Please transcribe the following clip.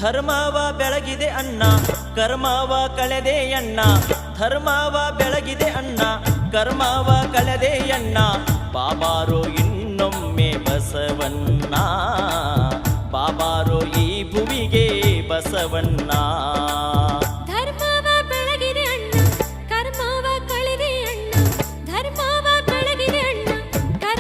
ಧರ್ಮವ ಬೆಳಗಿದೆ ಅಣ್ಣ ಕರ್ಮವ ಕಳೆದೆ ಅಣ್ಣ ಧರ್ಮವ ಬೆಳಗಿದೆ ಅಣ್ಣ ಕರ್ಮವ ಕಳೆದೆ ಅಣ್ಣ ಬಾಬಾರೋ ಇನ್ನೊಮ್ಮೆ ಬಸವಣ್ಣ ಬಾಬಾರೋ ಈ ಭುವಿಗೆ ಬಸವಣ್ಣ